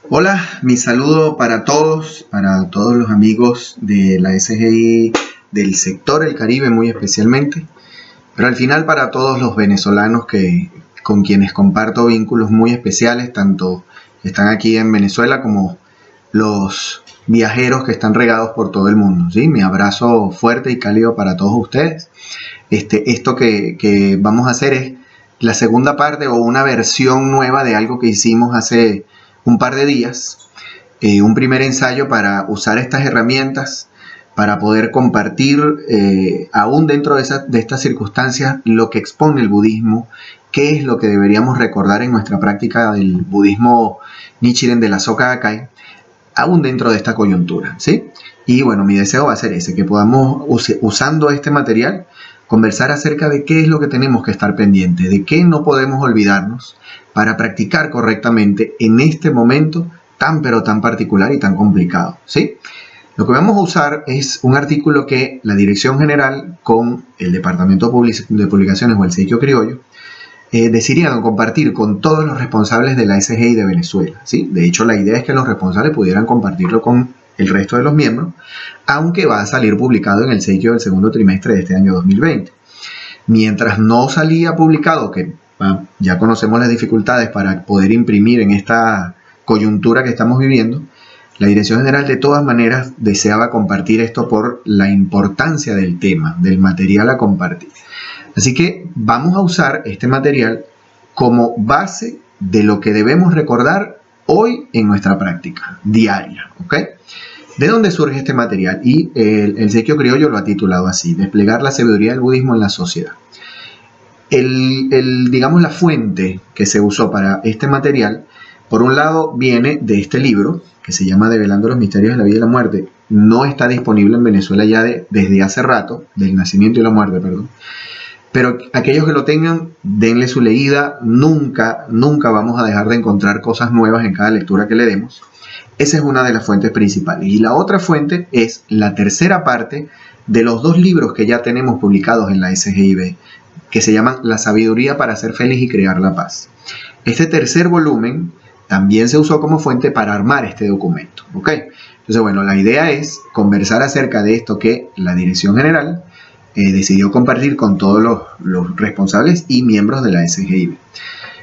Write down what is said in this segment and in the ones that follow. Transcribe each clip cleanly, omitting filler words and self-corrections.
Hola, mi saludo para todos los amigos de la SGI del sector El Caribe muy especialmente, pero al final para todos los venezolanos con quienes comparto vínculos muy especiales, tanto que están aquí en Venezuela como los viajeros que están regados por todo el mundo, ¿sí? Mi abrazo fuerte y cálido para todos ustedes. Esto que vamos a hacer es la segunda parte o una versión nueva de algo que hicimos hace un par de días, un primer ensayo para usar estas herramientas para poder compartir, aún dentro de estas circunstancias, lo que expone el budismo, qué es lo que deberíamos recordar en nuestra práctica del budismo Nichiren de la Soka Gakkai, aún dentro de esta coyuntura, ¿sí? Y bueno, mi deseo va a ser ese, que podamos, usando este material, conversar acerca de qué es lo que tenemos que estar pendientes, de qué no podemos olvidarnos para practicar correctamente en este momento tan pero tan particular y tan complicado, ¿sí? Lo que vamos a usar es un artículo que la Dirección General con el Departamento de Publicaciones o el Seikyo Criollo decidieron compartir con todos los responsables de la SGI de Venezuela, ¿sí? De hecho, la idea es que los responsables pudieran compartirlo con el resto de los miembros, aunque va a salir publicado en el Seikyo del segundo trimestre de este año 2020. Mientras no salía publicado, que ya conocemos las dificultades para poder imprimir en esta coyuntura que estamos viviendo, la Dirección General de todas maneras deseaba compartir esto por la importancia del tema, del material a compartir. Así que vamos a usar este material como base de lo que debemos recordar hoy en nuestra práctica diaria, ¿ok? ¿De dónde surge este material? Y el Seikyo Criollo lo ha titulado así: Desplegar la sabiduría del budismo en la sociedad. Digamos, la fuente que se usó para este material, por un lado, viene de este libro, que se llama Develando los misterios de la vida y la muerte. No está disponible en Venezuela ya desde hace rato, del nacimiento y la muerte, perdón. Pero aquellos que lo tengan, denle su leída. Nunca vamos a dejar de encontrar cosas nuevas en cada lectura que le demos. Esa es una de las fuentes principales. Y la otra fuente es la tercera parte de los dos libros que ya tenemos publicados en la SGIB, que se llaman La sabiduría para ser feliz y crear la paz. Este tercer volumen también se usó como fuente para armar este documento, ¿ok? Entonces, bueno, la idea es conversar acerca de esto que la Dirección General decidió compartir con todos los responsables y miembros de la SGIB.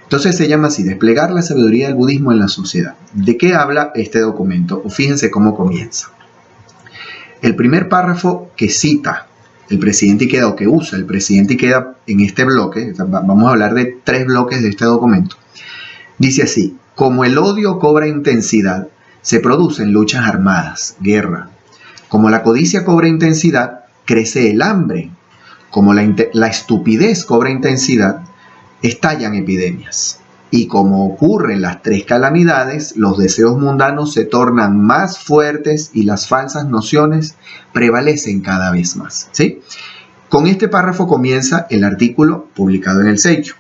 Entonces se llama así: Desplegar la sabiduría del budismo en la sociedad. ¿De qué habla este documento? Fíjense cómo comienza. El primer párrafo que cita el presidente Ikeda, o que usa el presidente Ikeda en este bloque, vamos a hablar de 3 bloques de este documento, dice así: como el odio cobra intensidad, se producen luchas armadas, guerra. Como la codicia cobra intensidad, crece el hambre. Como la estupidez cobra intensidad, estallan epidemias. Y como ocurren las 3 calamidades, los deseos mundanos se tornan más fuertes y las falsas nociones prevalecen cada vez más, ¿sí? Con este párrafo comienza el artículo publicado en el Seikyo.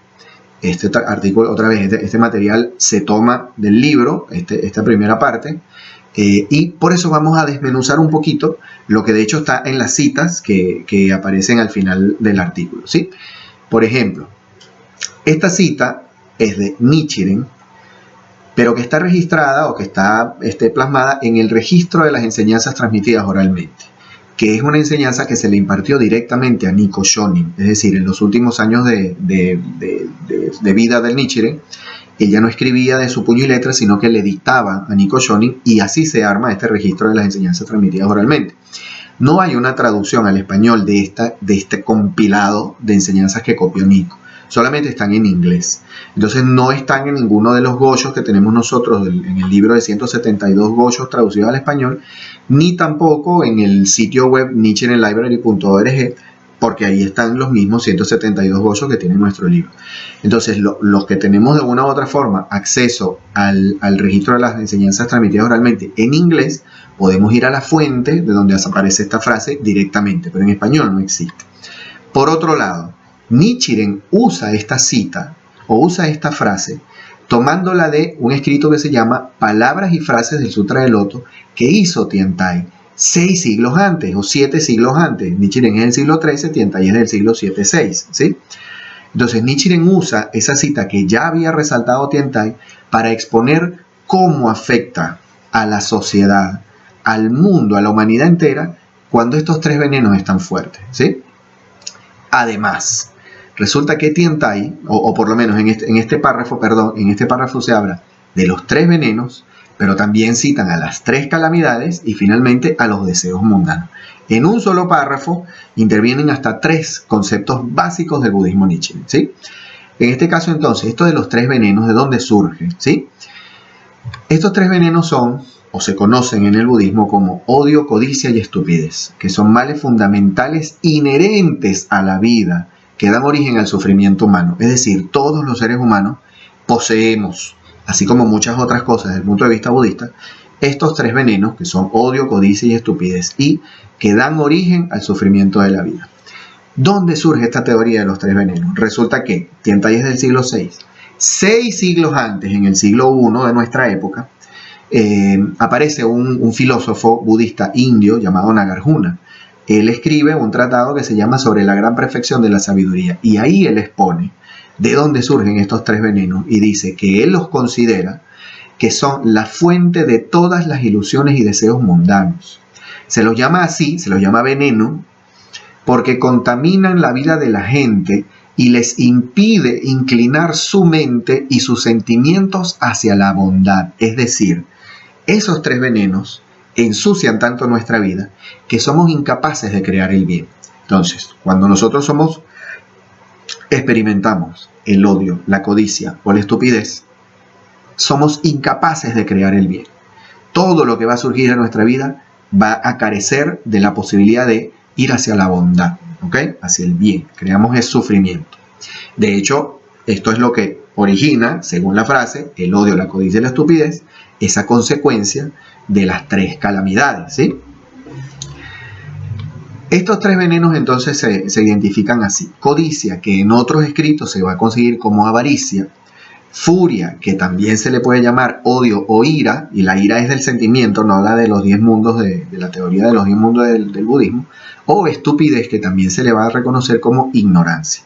Este artículo, otra vez, este material se toma del libro, esta primera parte, y por eso vamos a desmenuzar un poquito lo que de hecho está en las citas que aparecen al final del artículo, ¿sí? Por ejemplo, esta cita es de Nichiren, pero que está registrada o que está plasmada en el registro de las enseñanzas transmitidas oralmente, que es una enseñanza que se le impartió directamente a Nikko Shonin, es decir, en los últimos años de vida del Nichiren. Ella no escribía de su puño y letra, sino que le dictaba a Nikko Shonin, y así se arma este registro de las enseñanzas transmitidas oralmente. No hay una traducción al español de este compilado de enseñanzas que copió Nikko. Solamente están en inglés. Entonces no están en ninguno de los goshos que tenemos nosotros en el libro de 172 goshos traducidos al español, ni tampoco en el sitio web nichirenlibrary.org, porque ahí están los mismos 172 goshos que tiene nuestro libro. Entonces, los que tenemos de una u otra forma acceso al registro de las enseñanzas transmitidas oralmente en inglés, podemos ir a la fuente de donde aparece esta frase directamente, pero en español no existe. Por otro lado, Nichiren usa esta cita o usa esta frase tomándola de un escrito que se llama Palabras y frases del Sutra del Loto, que hizo Tiantai 6 siglos antes o 7 siglos antes. Nichiren es del siglo XIII, Tiantai es del siglo VII-VI, ¿sí? Entonces Nichiren usa esa cita que ya había resaltado Tiantai para exponer cómo afecta a la sociedad, al mundo, a la humanidad entera, cuando estos tres venenos están fuertes, ¿sí? Además, resulta que Tiantai, o por lo menos en este párrafo se habla de los tres venenos, pero también citan a las tres calamidades y finalmente a los deseos mundanos. En un solo párrafo intervienen hasta tres conceptos básicos del budismo Nichiren, ¿sí? En este caso, entonces, esto de los tres venenos, ¿de dónde surge? ¿Sí? Estos tres venenos son, o se conocen en el budismo como odio, codicia y estupidez, que son males fundamentales inherentes a la vida, que dan origen al sufrimiento humano. Es decir, todos los seres humanos poseemos, así como muchas otras cosas desde el punto de vista budista, estos tres venenos, que son odio, codicia y estupidez, y que dan origen al sufrimiento de la vida. ¿Dónde surge esta teoría de los tres venenos? Resulta que Tiantai es del siglo VI. 6 siglos antes, en el siglo I de nuestra época, aparece un filósofo budista indio llamado Nagarjuna. Él escribe un tratado que se llama Sobre la gran perfección de la sabiduría, y ahí él expone de dónde surgen estos tres venenos y dice que él los considera que son la fuente de todas las ilusiones y deseos mundanos. Se los llama así, se los llama veneno, porque contaminan la vida de la gente y les impide inclinar su mente y sus sentimientos hacia la bondad. Es decir, esos tres venenos ensucian tanto nuestra vida que somos incapaces de crear el bien. Entonces, cuando nosotros experimentamos el odio, la codicia o la estupidez, somos incapaces de crear el bien. Todo lo que va a surgir en nuestra vida va a carecer de la posibilidad de ir hacia la bondad, ¿ok? Hacia el bien. Creamos el sufrimiento. De hecho, esto es lo que origina, según la frase, el odio, la codicia y la estupidez, esa consecuencia de las tres calamidades, ¿sí? Estos tres venenos entonces se identifican así. Codicia, que en otros escritos se va a conseguir como avaricia. Furia, que también se le puede llamar odio o ira, y la ira es del sentimiento, no habla de los 10 mundos de la teoría de los 10 mundos del budismo. O estupidez, que también se le va a reconocer como ignorancia.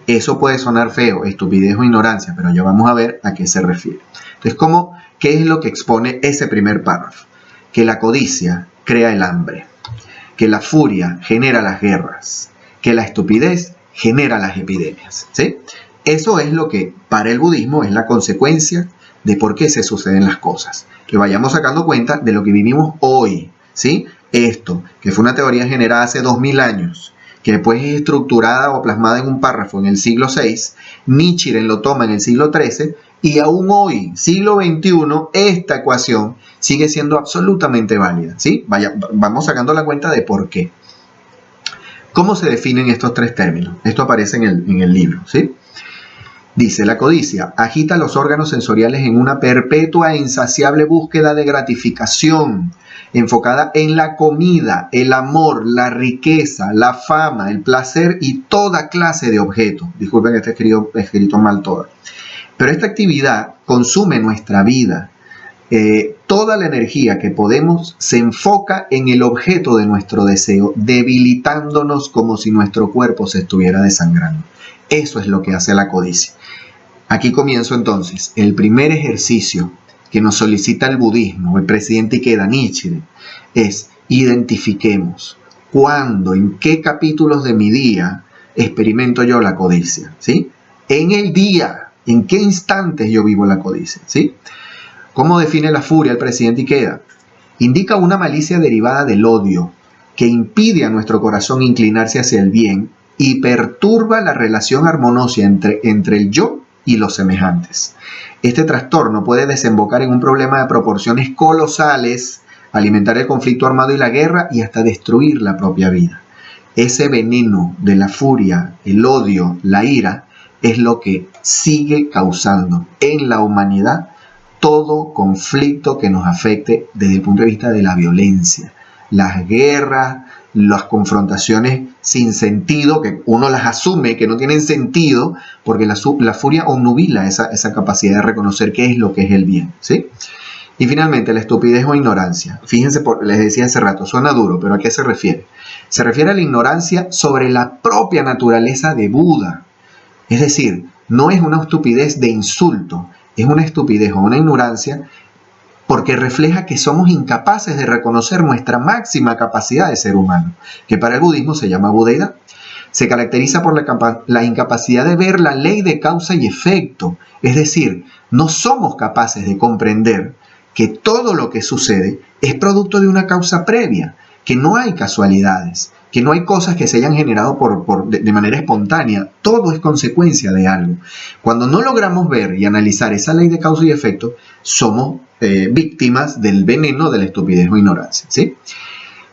Eso puede sonar feo, estupidez o ignorancia, pero ya vamos a ver a qué se refiere. Entonces, ¿qué es lo que expone ese primer párrafo? Que la codicia crea el hambre, que la furia genera las guerras, que la estupidez genera las epidemias, ¿sí? Eso es lo que para el budismo es la consecuencia de por qué se suceden las cosas. Que vayamos sacando cuenta de lo que vivimos hoy, ¿sí? Esto, que fue una teoría generada hace 2000 años, que después es estructurada o plasmada en un párrafo en el siglo VI, Nichiren lo toma en el siglo XIII, y aún hoy, siglo XXI, esta ecuación sigue siendo absolutamente válida, ¿sí? Vamos sacando la cuenta de por qué. ¿Cómo se definen estos tres términos? Esto aparece en el libro, ¿sí? Dice, la codicia agita los órganos sensoriales en una perpetua e insaciable búsqueda de gratificación, enfocada en la comida, el amor, la riqueza, la fama, el placer y toda clase de objetos. Disculpen que esté escrito mal todo. Pero esta actividad consume nuestra vida. Toda la energía que podemos se enfoca en el objeto de nuestro deseo, debilitándonos como si nuestro cuerpo se estuviera desangrando. Eso es lo que hace la codicia. Aquí comienzo entonces el primer ejercicio que nos solicita el budismo, el presidente Ikeda Nichiren, es identifiquemos cuándo, en qué capítulos de mi día experimento yo la codicia, ¿sí? En el día, en qué instantes yo vivo la codicia, ¿sí? ¿Cómo define la furia el presidente Ikeda? Indica una malicia derivada del odio que impide a nuestro corazón inclinarse hacia el bien y perturba la relación armoniosa entre el yo y los semejantes. Este trastorno puede desembocar en un problema de proporciones colosales, alimentar el conflicto armado y la guerra y hasta destruir la propia vida. Ese veneno de la furia, el odio, la ira, es lo que sigue causando en la humanidad todo conflicto que nos afecte desde el punto de vista de la violencia, las guerras, las confrontaciones sin sentido, que uno las asume que no tienen sentido, porque la furia obnubila esa capacidad de reconocer qué es lo que es el bien, ¿sí? Y finalmente, la estupidez o ignorancia. Fíjense, les decía hace rato, suena duro, pero ¿a qué se refiere? Se refiere a la ignorancia sobre la propia naturaleza de Buda. Es decir, no es una estupidez de insulto, es una estupidez o una ignorancia porque refleja que somos incapaces de reconocer nuestra máxima capacidad de ser humano, que para el budismo se llama budeidad. Se caracteriza por la incapacidad de ver la ley de causa y efecto, es decir, no somos capaces de comprender que todo lo que sucede es producto de una causa previa, que no hay casualidades, que no hay cosas que se hayan generado de manera espontánea, todo es consecuencia de algo. Cuando no logramos ver y analizar esa ley de causa y efecto, somos víctimas del veneno de la estupidez o ignorancia, ¿sí?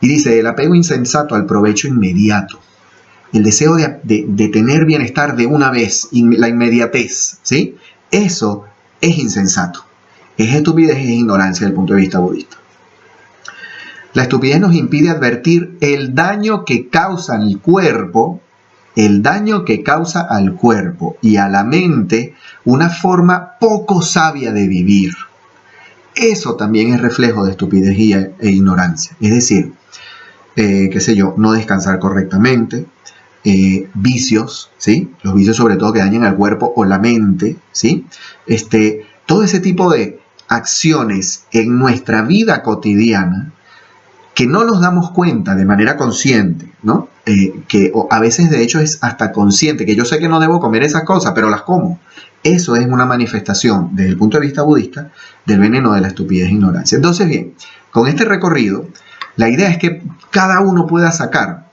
Y dice, el apego insensato al provecho inmediato, el deseo de tener bienestar de una vez, la inmediatez, ¿sí? Eso es insensato, es estupidez, es ignorancia desde el punto de vista budista. La estupidez nos impide advertir el daño que causa al cuerpo, y a la mente una forma poco sabia de vivir. Eso también es reflejo de estupidez e ignorancia. Es decir, no descansar correctamente, vicios, ¿sí? Los vicios sobre todo que dañan al cuerpo o la mente, ¿sí? Todo ese tipo de acciones en nuestra vida cotidiana que no nos damos cuenta de manera consciente, ¿no? Que a veces de hecho es hasta consciente, que yo sé que no debo comer esas cosas, pero las como. Eso es una manifestación, desde el punto de vista budista, del veneno de la estupidez e ignorancia. Entonces, bien, con este recorrido, la idea es que cada uno pueda sacar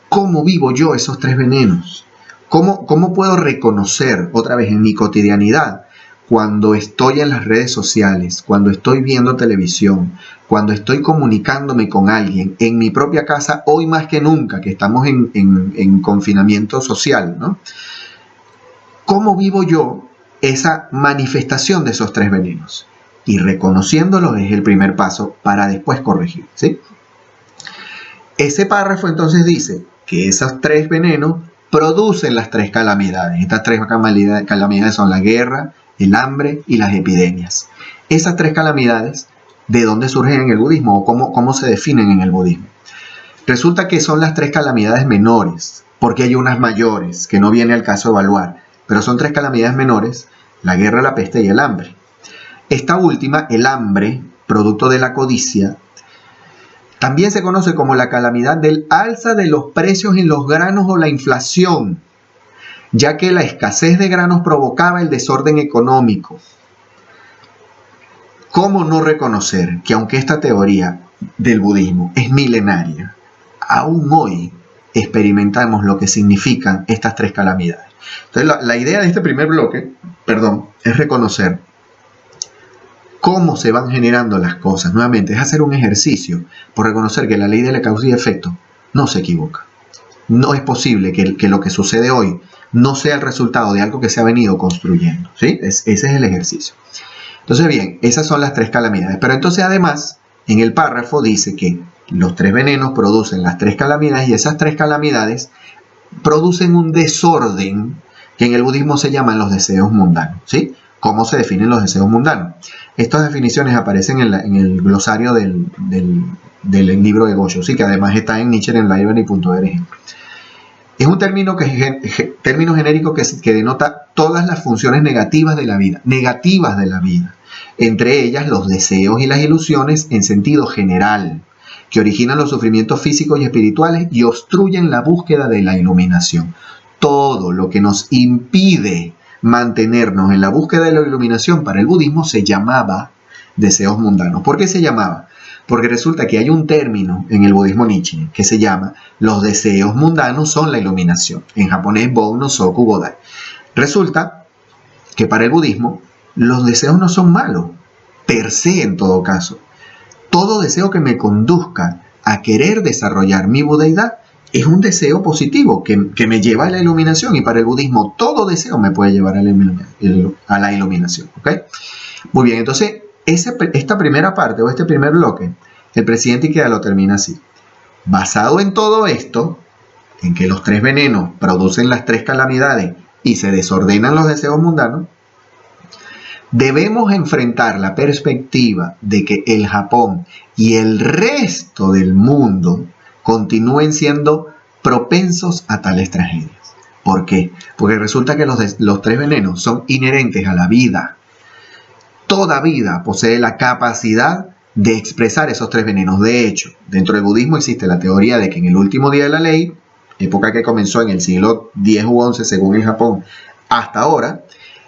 cómo vivo yo esos tres venenos, cómo puedo reconocer otra vez en mi cotidianidad cuando estoy en las redes sociales, cuando estoy viendo televisión, cuando estoy comunicándome con alguien, en mi propia casa, hoy más que nunca, que estamos en confinamiento social, ¿no? ¿Cómo vivo yo esa manifestación de esos tres venenos? Y reconociéndolos es el primer paso para después corregir, ¿sí? Ese párrafo entonces dice que esos tres venenos producen las tres calamidades. Estas tres calamidades son la guerra, el hambre y las epidemias. Esas tres calamidades, ¿de dónde surgen en el budismo o cómo se definen en el budismo? Resulta que son las tres calamidades menores, porque hay unas mayores que no viene al caso evaluar, pero son tres calamidades menores, la guerra, la peste y el hambre. Esta última, el hambre, producto de la codicia, también se conoce como la calamidad del alza de los precios en los granos o la inflación, ya que la escasez de granos provocaba el desorden económico. ¿Cómo no reconocer que aunque esta teoría del budismo es milenaria, aún hoy experimentamos lo que significan estas tres calamidades? Entonces la idea de este primer bloque, es reconocer cómo se van generando las cosas. Nuevamente, es hacer un ejercicio por reconocer que la ley de la causa y efecto no se equivoca. No es posible que lo que sucede hoy no sea el resultado de algo que se ha venido construyendo, ¿sí? Ese es el ejercicio. Entonces, bien, esas son las tres calamidades. Pero entonces, además, en el párrafo dice que los tres venenos producen las tres calamidades y esas tres calamidades producen un desorden que en el budismo se llaman los deseos mundanos, ¿sí? ¿Cómo se definen los deseos mundanos? Estas definiciones aparecen en el glosario del libro de Gosho, ¿sí? Que además está en nichirenlibrary.org. Es un término genérico que denota todas las funciones negativas de la vida, entre ellas los deseos y las ilusiones en sentido general, que originan los sufrimientos físicos y espirituales y obstruyen la búsqueda de la iluminación. Todo lo que nos impide mantenernos en la búsqueda de la iluminación para el budismo se llamaba deseos mundanos. ¿Por qué se llamaba? Porque resulta que hay un término en el budismo Nichiren que se llama los deseos mundanos son la iluminación. En japonés, Bon no Soku Bodai. Resulta que para el budismo los deseos no son malos, per se en todo caso. Todo deseo que me conduzca a querer desarrollar mi budeidad es un deseo positivo que me lleva a la iluminación, y para el budismo todo deseo me puede llevar a la iluminación, ¿ok? Muy bien, entonces esta primera parte o este primer bloque, el presidente Ikeda lo termina así. Basado en todo esto, en que los tres venenos producen las tres calamidades y se desordenan los deseos mundanos, debemos enfrentar la perspectiva de que el Japón y el resto del mundo continúen siendo propensos a tales tragedias. ¿Por qué? Porque resulta que los tres venenos son inherentes a la vida. toda vida posee la capacidad de expresar esos tres venenos. De hecho, dentro del budismo existe la teoría de que en el último día de la ley, época que comenzó en el siglo X u XI según en Japón, hasta ahora,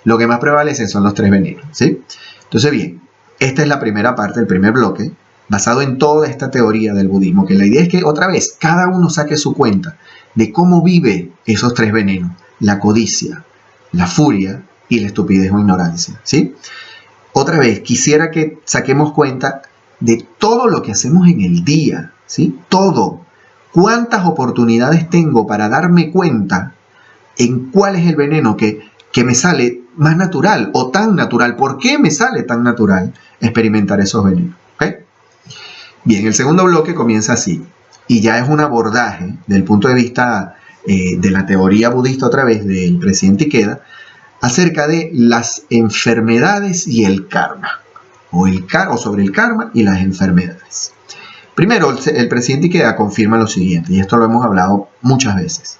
lo que más prevalece son los tres venenos, ¿sí? Entonces, bien, esta es la primera parte, el primer bloque, basado en toda esta teoría del budismo, que la idea es que, otra vez, cada uno saque su cuenta de cómo vive esos tres venenos: la codicia, la furia y la estupidez o ignorancia, ¿sí? Otra vez, quisiera que saquemos cuenta de todo lo que hacemos en el día, ¿sí? Todo. ¿Cuántas oportunidades tengo para darme cuenta en cuál es el veneno que me sale más natural o tan natural? ¿Por qué me sale tan natural experimentar esos venenos? ¿Okay? Bien, el segundo bloque comienza así, y ya es un abordaje del punto de vista de la teoría budista, otra vez, del presidente Ikeda, acerca de las enfermedades y el karma, o sobre el karma y las enfermedades. Primero, el presidente Ikeda confirma lo siguiente, y esto lo hemos hablado muchas veces.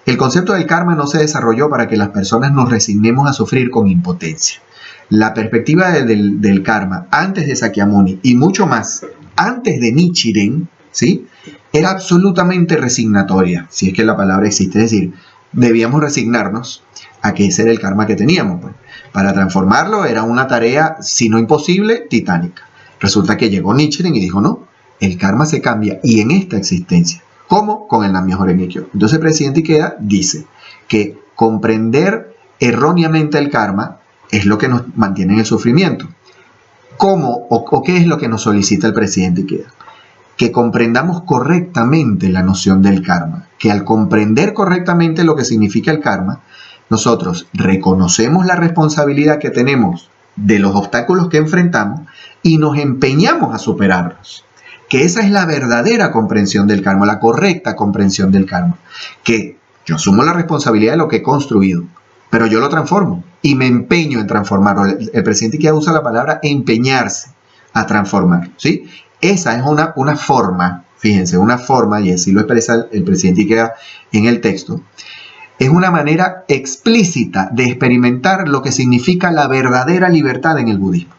El concepto del karma no se desarrolló para que las personas nos resignemos a sufrir con impotencia. La perspectiva del karma antes de Sakyamuni y mucho más antes de Nichiren, ¿sí?, era absolutamente resignatoria, si es que la palabra existe. Es decir, debíamos resignarnos a que ese era el karma que teníamos. Pues. Para transformarlo era una tarea, si no imposible, titánica. Resulta que llegó Nichiren y dijo, no, el karma se cambia y en esta existencia. ¿Cómo? Con el Nam-myoho Renge-kyo. Entonces el presidente Ikeda dice que comprender erróneamente el karma es lo que nos mantiene en el sufrimiento. ¿Cómo o qué es lo que nos solicita el presidente Ikeda? Que comprendamos correctamente la noción del karma, que al comprender correctamente lo que significa el karma, nosotros reconocemos la responsabilidad que tenemos de los obstáculos que enfrentamos y nos empeñamos a superarlos. Que esa es la verdadera comprensión del karma, la correcta comprensión del karma. Que yo asumo la responsabilidad de lo que he construido, pero yo lo transformo y me empeño en transformarlo. El presidente que usa la palabra empeñarse a transformar, ¿sí? Esa es una forma, fíjense, una forma, y así lo expresa el presidente Ikeda en el texto, es una manera explícita de experimentar lo que significa la verdadera libertad en el budismo.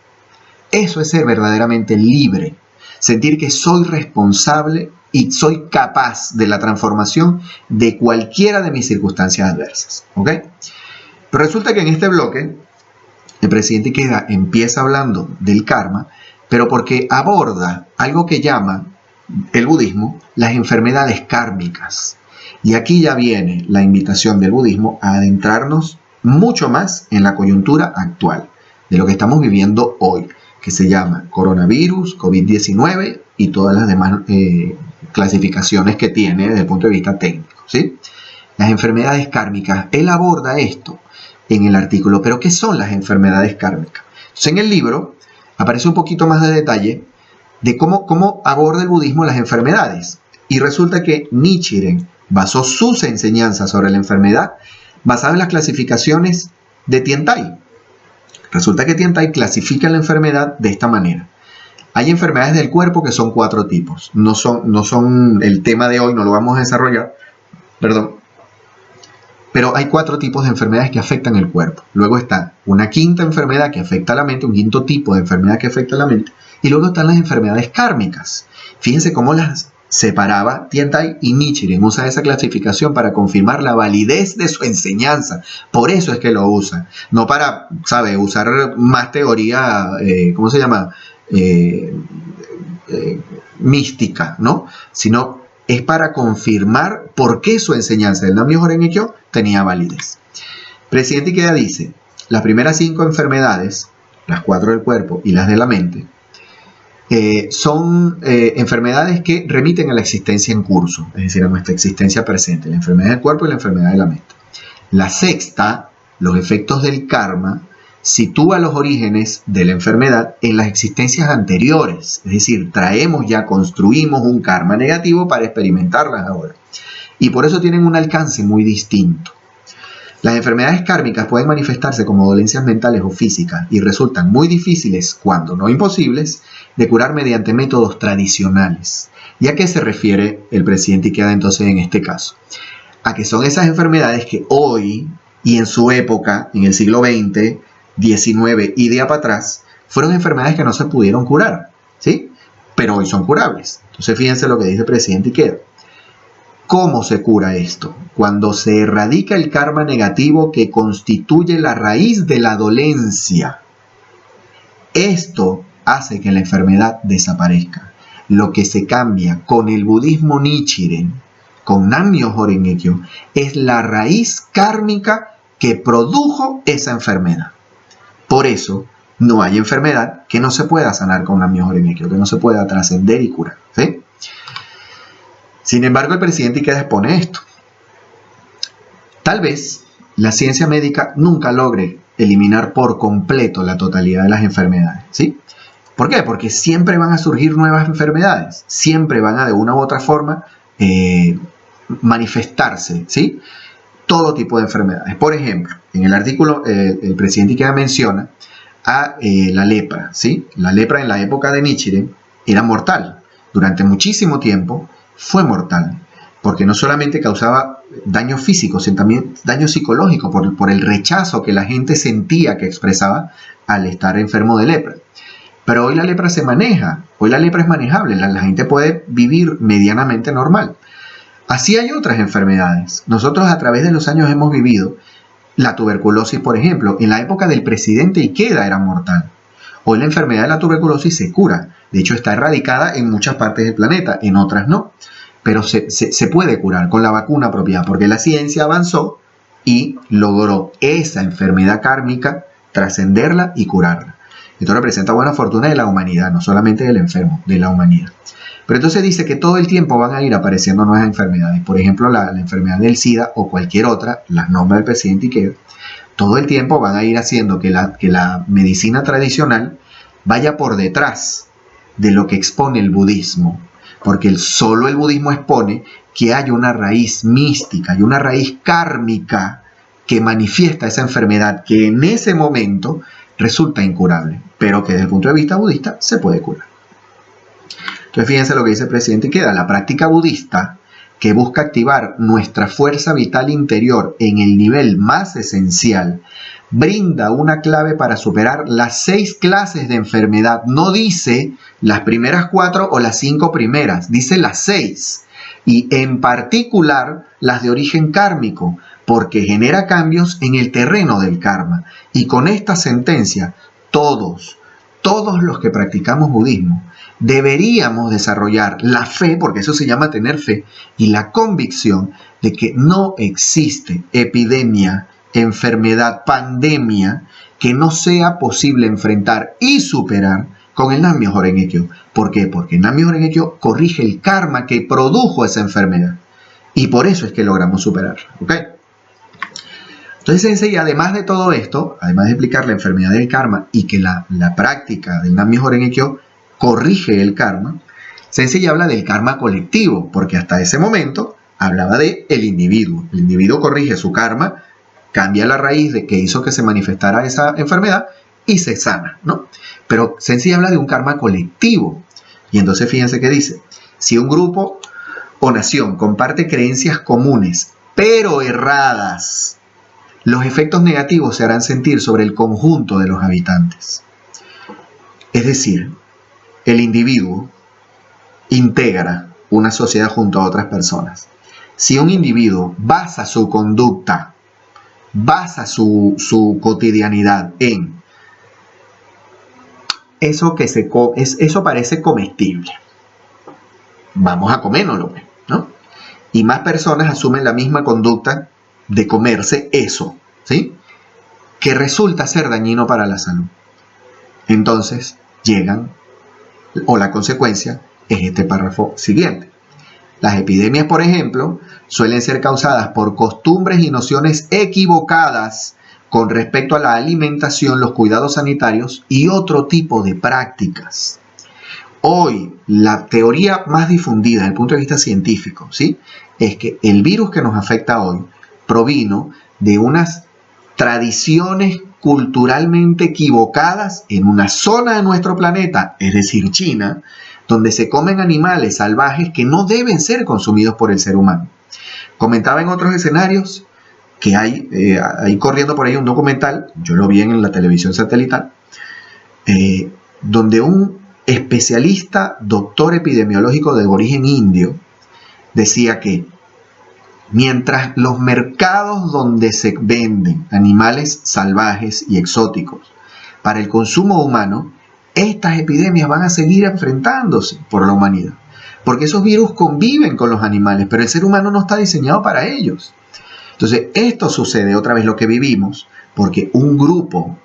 Eso es ser verdaderamente libre, sentir que soy responsable y soy capaz de la transformación de cualquiera de mis circunstancias adversas. ¿Ok? Pero resulta que en este bloque, el presidente Ikeda empieza hablando del karma, pero porque aborda algo que llama el budismo las enfermedades kármicas. Y aquí ya viene la invitación del budismo a adentrarnos mucho más en la coyuntura actual de lo que estamos viviendo hoy, que se llama coronavirus, COVID-19 y todas las demás clasificaciones que tiene desde el punto de vista técnico, ¿sí? Las enfermedades kármicas, él aborda esto en el artículo, pero ¿qué son las enfermedades kármicas? Entonces, en el libro aparece un poquito más de detalle de cómo aborda el budismo las enfermedades. Y resulta que Nichiren basó sus enseñanzas sobre la enfermedad basado en las clasificaciones de Tiantai. Resulta que Tiantai clasifica la enfermedad de esta manera. Hay enfermedades del cuerpo que son 4 tipos. No son el tema de hoy, no lo vamos a desarrollar. Perdón. Pero hay 4 tipos de enfermedades que afectan el cuerpo. Luego está una quinta enfermedad que afecta a la mente, un quinto tipo de enfermedad que afecta a la mente. Y luego están las enfermedades kármicas. Fíjense cómo las separaba Tiantai, y Nichiren usa esa clasificación para confirmar la validez de su enseñanza. Por eso es que lo usa. No para, ¿sabe?, usar más teoría, ¿cómo se llama? Mística, ¿no? Sino es para confirmar por qué su enseñanza del Nam-myoho Renge-kyo tenía validez. Presidente Ikeda dice, las primeras 5 enfermedades, las 4 del cuerpo y las de la mente, son enfermedades que remiten a la existencia en curso, es decir, a nuestra existencia presente, la enfermedad del cuerpo y la enfermedad de la mente. La sexta, los efectos del karma, sitúa los orígenes de la enfermedad en las existencias anteriores, es decir, construimos un karma negativo para experimentarlas ahora. Y por eso tienen un alcance muy distinto. Las enfermedades kármicas pueden manifestarse como dolencias mentales o físicas y resultan muy difíciles, cuando no imposibles, de curar mediante métodos tradicionales. ¿Y a qué se refiere el presidente Ikeda entonces en este caso? A que son esas enfermedades que hoy y en su época, en el siglo XX, XIX y de para atrás, fueron enfermedades que no se pudieron curar, ¿sí? Pero hoy son curables. Entonces fíjense lo que dice el presidente Ikeda. ¿Cómo se cura esto? Cuando se erradica el karma negativo que constituye la raíz de la dolencia. Esto hace que la enfermedad desaparezca. Lo que se cambia con el budismo Nichiren, con Nam-myoho Renge-kyo, es la raíz kármica que produjo esa enfermedad. Por eso, no hay enfermedad que no se pueda sanar con Nam-myoho Renge-kyo, que no se pueda trascender y curar, ¿sí? Sin embargo, el presidente Ikeda expone esto. Tal vez la ciencia médica nunca logre eliminar por completo la totalidad de las enfermedades, ¿sí? ¿Por qué? Porque siempre van a surgir nuevas enfermedades, siempre van a de una u otra forma manifestarse, ¿sí? Todo tipo de enfermedades. Por ejemplo, en el artículo el presidente Ikeda menciona a la lepra, ¿sí? La lepra en la época de Nichiren era mortal. Durante muchísimo tiempo fue mortal, porque no solamente causaba daño físico, sino también daño psicológico por el rechazo que la gente sentía que expresaba al estar enfermo de lepra. Pero hoy la lepra se maneja, hoy la lepra es manejable, la gente puede vivir medianamente normal. Así hay otras enfermedades. Nosotros a través de los años hemos vivido la tuberculosis, por ejemplo. En la época del presidente Ikeda era mortal. Hoy la enfermedad de la tuberculosis se cura. De hecho, está erradicada en muchas partes del planeta, en otras no. Pero se puede curar con la vacuna apropiada, porque la ciencia avanzó y logró esa enfermedad kármica trascenderla y curarla. Esto representa buena fortuna de la humanidad, no solamente del enfermo, de la humanidad. Pero entonces dice que todo el tiempo van a ir apareciendo nuevas enfermedades. Por ejemplo, la enfermedad del SIDA o cualquier otra, las nombra el presidente Ikeda. Todo el tiempo van a ir haciendo que la medicina tradicional vaya por detrás de lo que expone el budismo. Porque solo el budismo expone que hay una raíz mística, hay una raíz kármica que manifiesta esa enfermedad que en ese momento resulta incurable, pero que desde el punto de vista budista se puede curar. Entonces fíjense lo que dice el presidente Ikeda. La práctica budista, que busca activar nuestra fuerza vital interior en el nivel más esencial, brinda una clave para superar las 6 clases de enfermedad. No dice las primeras 4 o las 5 primeras, dice las 6. Y en particular las de origen kármico, porque genera cambios en el terreno del karma. Y con esta sentencia, todos los que practicamos budismo, deberíamos desarrollar la fe, porque eso se llama tener fe, y la convicción de que no existe epidemia, enfermedad, pandemia que no sea posible enfrentar y superar con el Nam-myoho Renge-kyo. ¿Por qué? Porque el Nam-myoho Renge-kyo corrige el karma que produjo esa enfermedad. Y por eso es que logramos superarla. ¿Ok? Entonces, Sensei, además de todo esto, además de explicar la enfermedad del karma y que la práctica del Nam-myoho Renge-kyo corrige el karma, Sensei habla del karma colectivo, porque hasta ese momento hablaba de el individuo. El individuo corrige su karma, cambia la raíz de que hizo que se manifestara esa enfermedad y se sana, ¿no? Pero Sensei habla de un karma colectivo. Y entonces fíjense que dice, si un grupo o nación comparte creencias comunes, pero erradas, los efectos negativos se harán sentir sobre el conjunto de los habitantes. Es decir, el individuo integra una sociedad junto a otras personas. Si un individuo basa su conducta, basa su cotidianidad en eso eso parece comestible, vamos a comérnoslo, ¿no? Y más personas asumen la misma conducta de comerse eso, ¿sí? Que resulta ser dañino para la salud. Entonces llegan, o la consecuencia es este párrafo siguiente. Las epidemias, por ejemplo, suelen ser causadas por costumbres y nociones equivocadas con respecto a la alimentación, los cuidados sanitarios y otro tipo de prácticas. Hoy, la teoría más difundida desde el punto de vista científico, ¿sí?, es que el virus que nos afecta hoy provino de unas tradiciones culturalmente equivocadas en una zona de nuestro planeta, es decir, China, donde se comen animales salvajes que no deben ser consumidos por el ser humano. Comentaba en otros escenarios que hay corriendo por ahí un documental, yo lo vi en la televisión satelital, donde un especialista, doctor epidemiológico de origen indio, decía que mientras los mercados donde se venden animales salvajes y exóticos para el consumo humano, estas epidemias van a seguir enfrentándose por la humanidad. Porque esos virus conviven con los animales, pero el ser humano no está diseñado para ellos. Entonces, esto sucede otra vez lo que vivimos, porque un grupo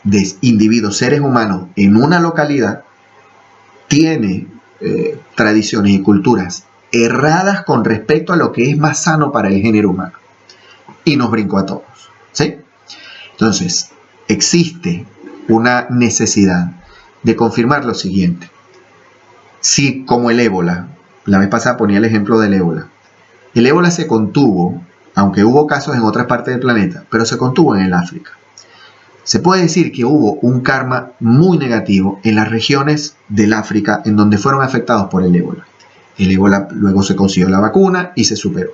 de individuos, seres humanos, en una localidad, tiene tradiciones y culturas erradas con respecto a lo que es más sano para el género humano. Y nos brincó a todos, ¿sí? Entonces, existe una necesidad de confirmar lo siguiente. Si, como el ébola, la vez pasada ponía el ejemplo del ébola, el ébola se contuvo, aunque hubo casos en otras partes del planeta, pero se contuvo en el África. Se puede decir que hubo un karma muy negativo en las regiones del África en donde fueron afectados por el ébola. El ébola luego se consiguió la vacuna y se superó.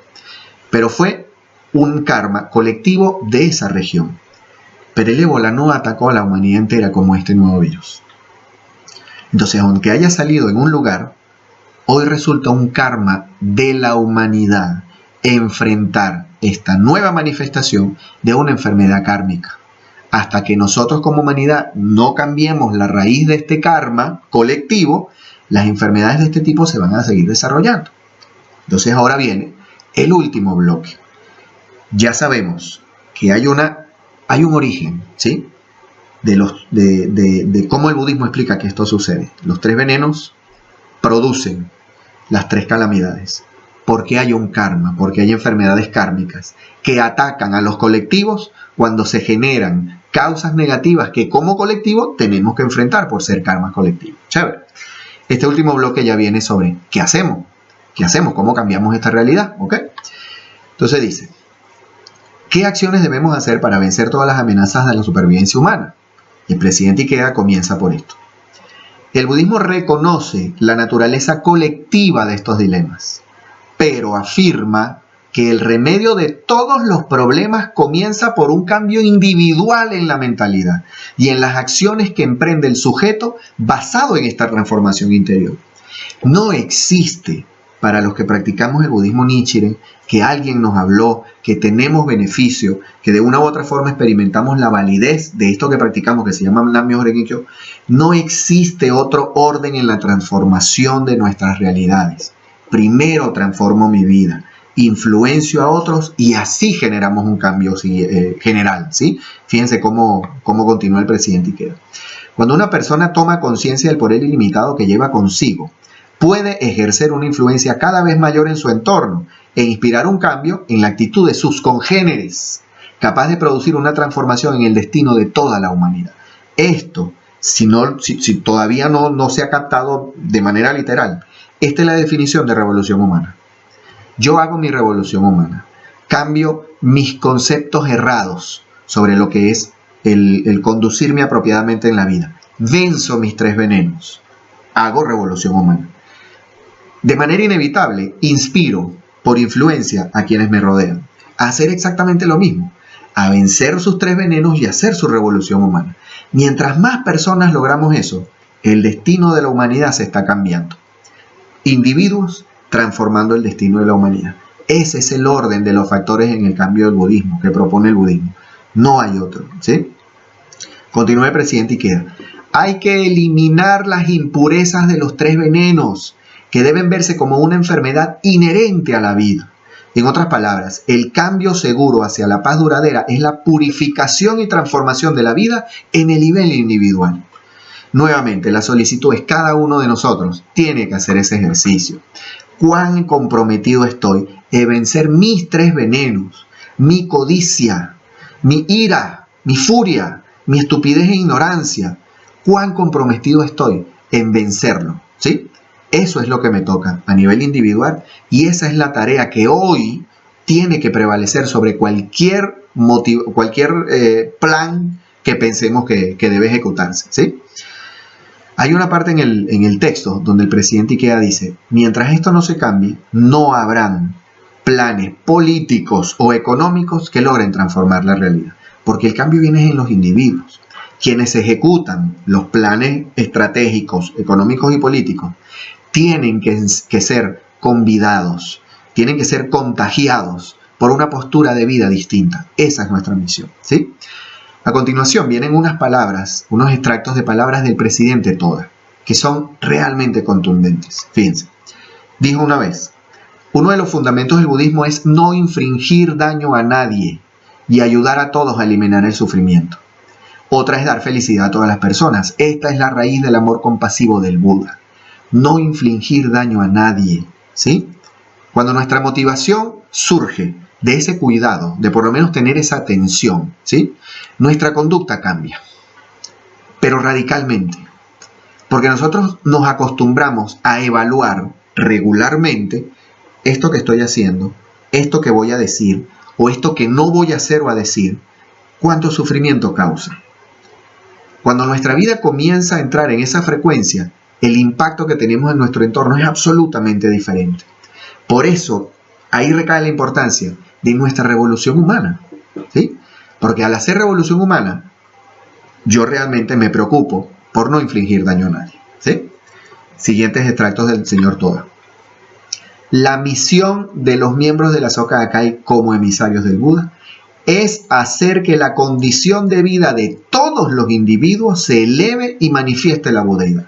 Pero fue un karma colectivo de esa región. Pero el ébola no atacó a la humanidad entera como este nuevo virus. Entonces, aunque haya salido en un lugar, hoy resulta un karma de la humanidad enfrentar esta nueva manifestación de una enfermedad kármica. Hasta que nosotros como humanidad no cambiemos la raíz de este karma colectivo, las enfermedades de este tipo se van a seguir desarrollando. Entonces ahora viene el último bloque. Ya sabemos que hay un origen, ¿sí? De cómo el budismo explica que esto sucede. Los 3 venenos producen las 3 calamidades. Porque hay un karma, porque hay enfermedades kármicas que atacan a los colectivos cuando se generan causas negativas que como colectivo tenemos que enfrentar por ser karmas colectivos. Chévere. Este último bloque ya viene sobre ¿qué hacemos? ¿Qué hacemos? ¿Cómo cambiamos esta realidad? ¿Ok? Entonces dice, ¿qué acciones debemos hacer para vencer todas las amenazas de la supervivencia humana? El presidente Ikeda comienza por esto. El budismo reconoce la naturaleza colectiva de estos dilemas, pero afirma que el remedio de todos los problemas comienza por un cambio individual en la mentalidad y en las acciones que emprende el sujeto basado en esta transformación interior. No existe, para los que practicamos el budismo Nichiren, que alguien nos habló, que tenemos beneficio, que de una u otra forma experimentamos la validez de esto que practicamos, que se llama Nam-myoho Renge-kyo. No existe otro orden en la transformación de nuestras realidades. Primero transformo mi vida, influencio a otros y así generamos un cambio general, ¿sí? Fíjense cómo continúa el presidente Ikeda. Cuando una persona toma conciencia del poder ilimitado que lleva consigo, puede ejercer una influencia cada vez mayor en su entorno e inspirar un cambio en la actitud de sus congéneres, capaz de producir una transformación en el destino de toda la humanidad. Esto, si todavía no se ha captado de manera literal, esta es la definición de revolución humana. Yo hago mi revolución humana, cambio mis conceptos errados sobre lo que es el conducirme apropiadamente en la vida, venzo mis 3 venenos, hago revolución humana. De manera inevitable, inspiro por influencia a quienes me rodean a hacer exactamente lo mismo, a vencer sus 3 venenos y hacer su revolución humana. Mientras más personas logramos eso, el destino de la humanidad se está cambiando. Individuos transformando el destino de la humanidad. Ese es el orden de los factores en el cambio del budismo, que propone el budismo. No hay otro, ¿sí? Continúa el presidente Ikeda. Hay que eliminar las impurezas de los 3 venenos, que deben verse como una enfermedad inherente a la vida. En otras palabras, el cambio seguro hacia la paz duradera es la purificación y transformación de la vida en el nivel individual. Nuevamente, la solicitud es cada uno de nosotros tiene que hacer ese ejercicio. ¿Cuán comprometido estoy en vencer mis 3 venenos? Mi codicia, mi ira, mi furia, mi estupidez e ignorancia. ¿Cuán comprometido estoy en vencerlo? ¿Sí? Eso es lo que me toca a nivel individual y esa es la tarea que hoy tiene que prevalecer sobre cualquier plan que pensemos que debe ejecutarse, ¿sí? Hay una parte en el texto donde el presidente Ikeda dice, mientras esto no se cambie, no habrán planes políticos o económicos que logren transformar la realidad, porque el cambio viene en los individuos. quienes ejecutan los planes estratégicos, económicos y políticos, tienen que ser convidados, tienen que ser contagiados por una postura de vida distinta. Esa es nuestra misión, ¿sí? A continuación vienen unas palabras, unos extractos de palabras del presidente Toda, que son realmente contundentes. Fíjense, dijo una vez: uno de los fundamentos del budismo es no infringir daño a nadie y ayudar a todos a eliminar el sufrimiento. Otra es dar felicidad a todas las personas. Esta es la raíz del amor compasivo del Buda. No infligir daño a nadie, ¿sí? Cuando nuestra motivación surge de ese cuidado, de por lo menos tener esa atención, ¿sí?, nuestra conducta cambia, pero radicalmente, porque nosotros nos acostumbramos a evaluar regularmente esto que estoy haciendo, esto que voy a decir, o esto que no voy a hacer o a decir, cuánto sufrimiento causa. Cuando nuestra vida comienza a entrar en esa frecuencia, el impacto que tenemos en nuestro entorno es absolutamente diferente. Por eso, ahí recae la importancia de nuestra revolución humana, ¿sí? Porque al hacer revolución humana, yo realmente me preocupo por no infligir daño a nadie, ¿sí? Siguientes extractos del señor Toda. La misión de los miembros de la Soka Gakkai como emisarios del Buda es hacer que la condición de vida de todos los individuos se eleve y manifieste la budeidad.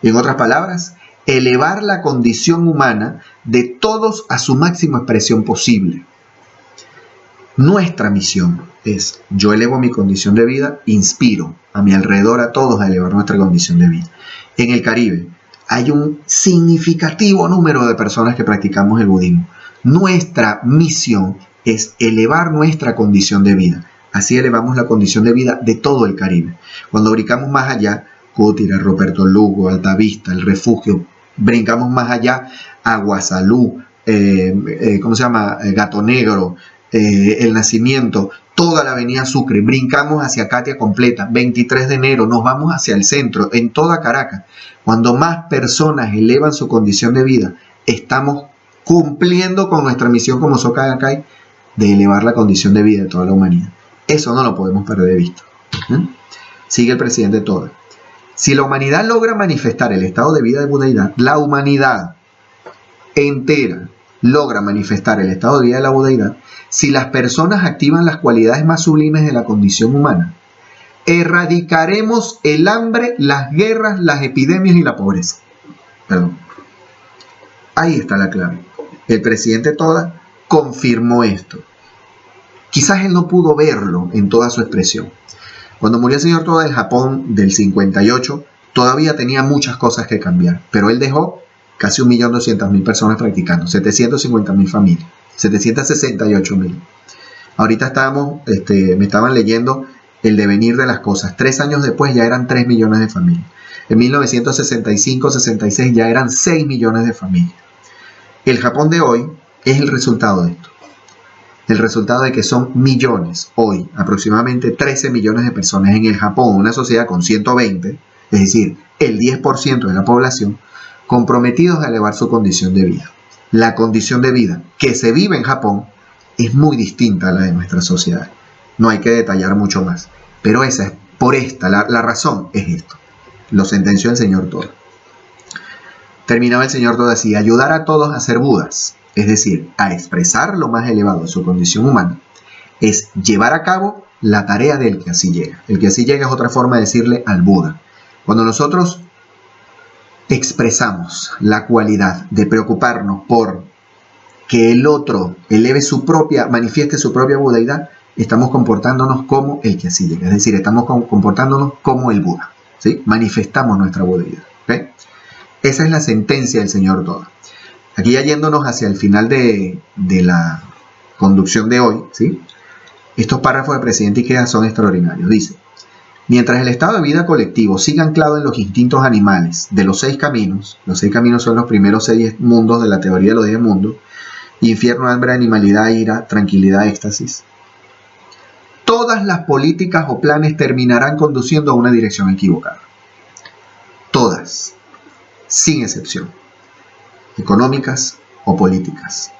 En otras palabras, elevar la condición humana de todos a su máxima expresión posible. Nuestra misión es: yo elevo mi condición de vida, inspiro a mi alrededor a todos a elevar nuestra condición de vida. En el Caribe hay un significativo número de personas que practicamos el budismo. Nuestra misión es elevar nuestra condición de vida. Así elevamos la condición de vida de todo el Caribe. Cuando brincamos más allá, Cútira, Ruperto Lugo, Altavista, El Refugio, brincamos más allá, Aguasalú, Gato Negro, El Nacimiento, toda la avenida Sucre, brincamos hacia Catia completa, 23 de enero, nos vamos hacia el centro, en toda Caracas. Cuando más personas elevan su condición de vida, estamos cumpliendo con nuestra misión como Soka Gakkai de elevar la condición de vida de toda la humanidad. Eso no lo podemos perder de vista. Sigue el presidente Toda. Si la humanidad logra manifestar el estado de vida de budeidad, la humanidad entera logra manifestar el estado de vida de la budeidad, si las personas activan las cualidades más sublimes de la condición humana, erradicaremos el hambre, las guerras, las epidemias y la pobreza. Perdón. Ahí está la clave. El presidente Toda confirmó esto. Quizás él no pudo verlo en toda su expresión. Cuando murió el señor Toda, el Japón del 58 todavía tenía muchas cosas que cambiar, pero él dejó casi 1.200.000 personas practicando, 750.000 familias, 768.000. Ahorita me estaban leyendo el devenir de las cosas. 3 años después ya eran 3 millones de familias. En 1965-66 ya eran 6 millones de familias. El Japón de hoy es el resultado de esto. El resultado de que son millones, hoy aproximadamente 13 millones de personas en el Japón, una sociedad con 120, es decir, el 10% de la población, comprometidos a elevar su condición de vida. La condición de vida que se vive en Japón es muy distinta a la de nuestra sociedad. No hay que detallar mucho más, pero esa es la razón es esto. Lo sentenció el señor Toda. Terminaba el señor Toda así: ayudar a todos a ser budas, es decir, a expresar lo más elevado de su condición humana, es llevar a cabo la tarea del que así llega. El que así llega es otra forma de decirle al Buda. Cuando nosotros expresamos la cualidad de preocuparnos por que el otro manifieste su propia budeidad, estamos comportándonos como el que así llega, es decir, estamos comportándonos como el Buda, ¿sí? Manifestamos nuestra budeidad, ¿okay? Esa es la sentencia del señor Toda. Aquí ya yéndonos hacia el final de la conducción de hoy, ¿sí? Estos párrafos del presidente Ikeda son extraordinarios. Dice: mientras el estado de vida colectivo siga anclado en los instintos animales de los 6 caminos son los primeros 6 mundos de la teoría de los 10 mundos: infierno, hambre, animalidad, ira, tranquilidad, éxtasis, todas las políticas o planes terminarán conduciendo a una dirección equivocada. Todas, sin excepción. Económicas o políticas,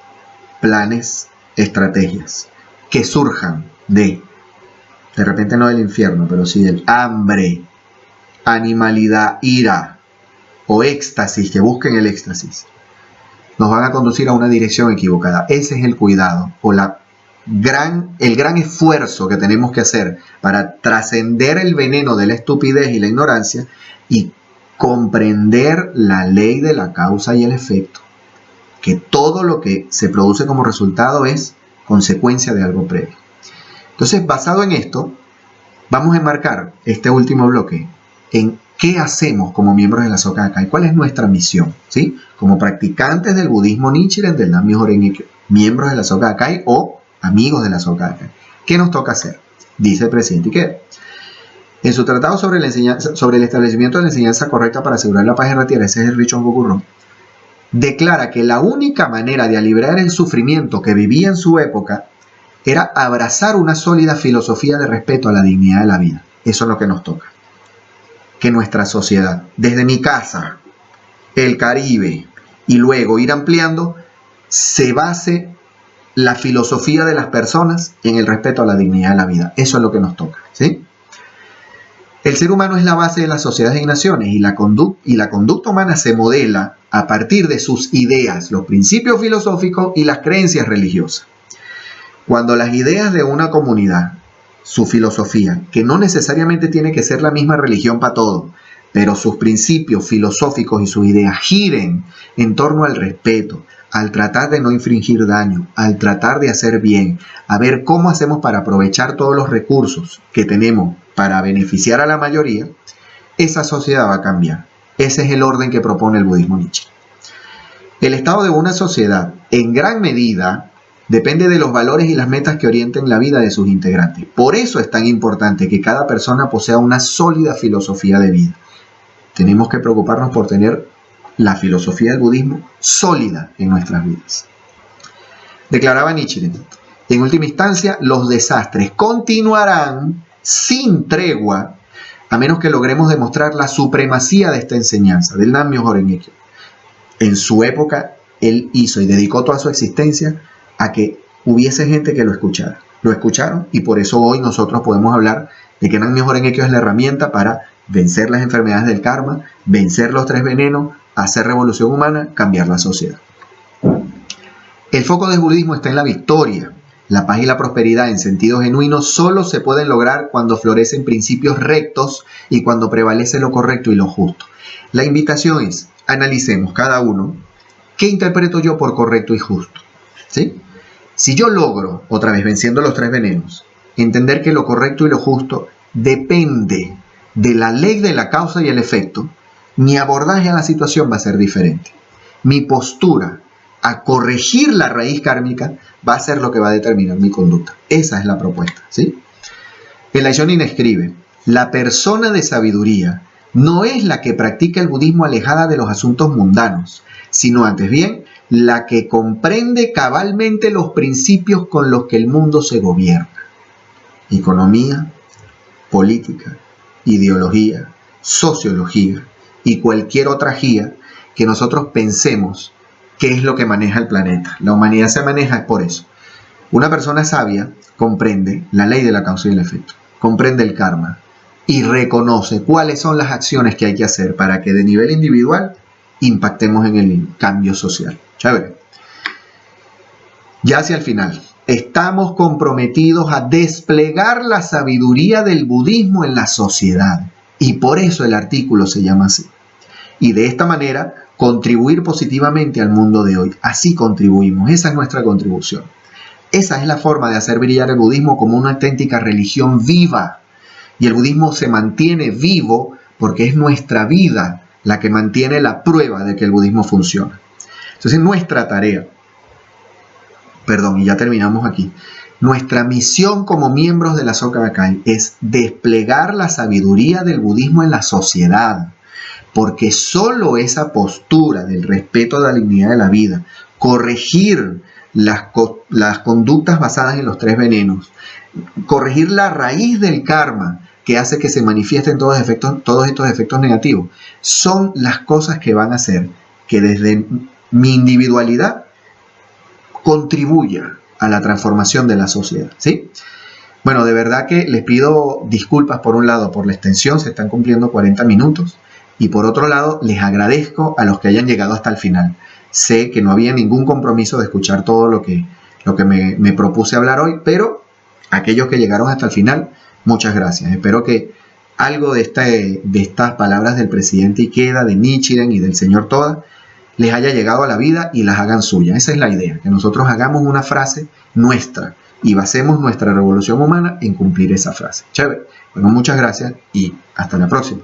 planes, estrategias que surjan de de repente no del infierno, pero sí del hambre, animalidad, ira o éxtasis, que busquen el éxtasis, nos van a conducir a una dirección equivocada. Ese es el cuidado o el gran esfuerzo que tenemos que hacer para trascender el veneno de la estupidez y la ignorancia y comprender la ley de la causa y el efecto, que todo lo que se produce como resultado es consecuencia de algo previo. Entonces, basado en esto, vamos a enmarcar este último bloque en qué hacemos como miembros de la Soka Gakkai, cuál es nuestra misión, ¿sí? Como practicantes del budismo Nichiren, del Nam Myoho Renge Kyo, miembros de la Soka Gakkai o amigos de la Soka Gakkai. ¿Qué nos toca hacer? Dice el presidente Ikeda. En su tratado sobre el establecimiento de la enseñanza correcta para asegurar la paz en la tierra, ese es el Richon Goku-ron, declara que la única manera de aliviar el sufrimiento que vivía en su época era abrazar una sólida filosofía de respeto a la dignidad de la vida. Eso es lo que nos toca. Que nuestra sociedad, desde mi casa, el Caribe, y luego ir ampliando, se base la filosofía de las personas en el respeto a la dignidad de la vida. Eso es lo que nos toca, ¿sí? El ser humano es la base de las sociedades y naciones, y la conducta humana se modela a partir de sus ideas, los principios filosóficos y las creencias religiosas. Cuando las ideas de una comunidad, su filosofía, que no necesariamente tiene que ser la misma religión para todo, pero sus principios filosóficos y sus ideas giren en torno al respeto, al tratar de no infringir daño, al tratar de hacer bien, a ver cómo hacemos para aprovechar todos los recursos que tenemos para beneficiar a la mayoría, esa sociedad va a cambiar. Ese es el orden que propone el budismo Nichiren. El estado de una sociedad, en gran medida, depende de los valores y las metas que orienten la vida de sus integrantes. Por eso es tan importante que cada persona posea una sólida filosofía de vida. Tenemos que preocuparnos por tener la filosofía del budismo sólida en nuestras vidas. Declaraba Nichiren, en última instancia, los desastres continuarán sin tregua a menos que logremos demostrar la supremacía de esta enseñanza del Nam Myoho Renge Kyo. En su época, él hizo y dedicó toda su existencia a que hubiese gente que lo escuchara. Lo escucharon y por eso hoy nosotros podemos hablar de que Nam Myoho Renge Kyo es la herramienta para vencer las enfermedades del karma, vencer los 3 venenos, hacer revolución humana, cambiar la sociedad. El foco del budismo está en la victoria. La paz y la prosperidad en sentido genuino solo se pueden lograr cuando florecen principios rectos y cuando prevalece lo correcto y lo justo. La invitación es, analicemos cada uno, ¿qué interpreto yo por correcto y justo? ¿Sí? Si yo logro, otra vez venciendo los 3 venenos, entender que lo correcto y lo justo depende de la ley de la causa y el efecto, mi abordaje a la situación va a ser diferente. Mi postura a corregir la raíz kármica va a ser lo que va a determinar mi conducta. Esa es la propuesta, ¿sí? El Daishonin escribe, la persona de sabiduría no es la que practica el budismo alejada de los asuntos mundanos, sino antes bien la que comprende cabalmente los principios con los que el mundo se gobierna. Economía, política, ideología, sociología y cualquier otra guía que nosotros pensemos qué es lo que maneja el planeta. La humanidad se maneja por eso. Una persona sabia comprende la ley de la causa y el efecto, comprende el karma y reconoce cuáles son las acciones que hay que hacer para que de nivel individual impactemos en el cambio social. Chévere. Ya hacia el final, estamos comprometidos a desplegar la sabiduría del budismo en la sociedad y por eso el artículo se llama así. Y de esta manera contribuir positivamente al mundo de hoy. Así contribuimos, esa es nuestra contribución. Esa es la forma de hacer brillar el budismo como una auténtica religión viva. Y el budismo se mantiene vivo porque es nuestra vida la que mantiene la prueba de que el budismo funciona. Entonces nuestra tarea, y ya terminamos aquí, nuestra misión como miembros de la Soka Gakkai es desplegar la sabiduría del budismo en la sociedad. Porque solo esa postura del respeto a la dignidad de la vida, corregir las conductas basadas en los 3 venenos, corregir la raíz del karma que hace que se manifiesten todos estos efectos negativos, son las cosas que van a hacer que desde mi individualidad contribuya a la transformación de la sociedad, ¿sí? Bueno, de verdad que les pido disculpas por un lado por la extensión, se están cumpliendo 40 minutos, y por otro lado les agradezco a los que hayan llegado hasta el final. Sé que no había ningún compromiso de escuchar todo lo que me propuse hablar hoy, pero aquellos que llegaron hasta el final, muchas gracias. Espero que algo de estas palabras del presidente Ikeda, de Nichiren y del señor Toda les haya llegado a la vida y las hagan suyas. Esa es la idea, que nosotros hagamos una frase nuestra y basemos nuestra revolución humana en cumplir esa frase. Chévere. Bueno, muchas gracias y hasta la próxima.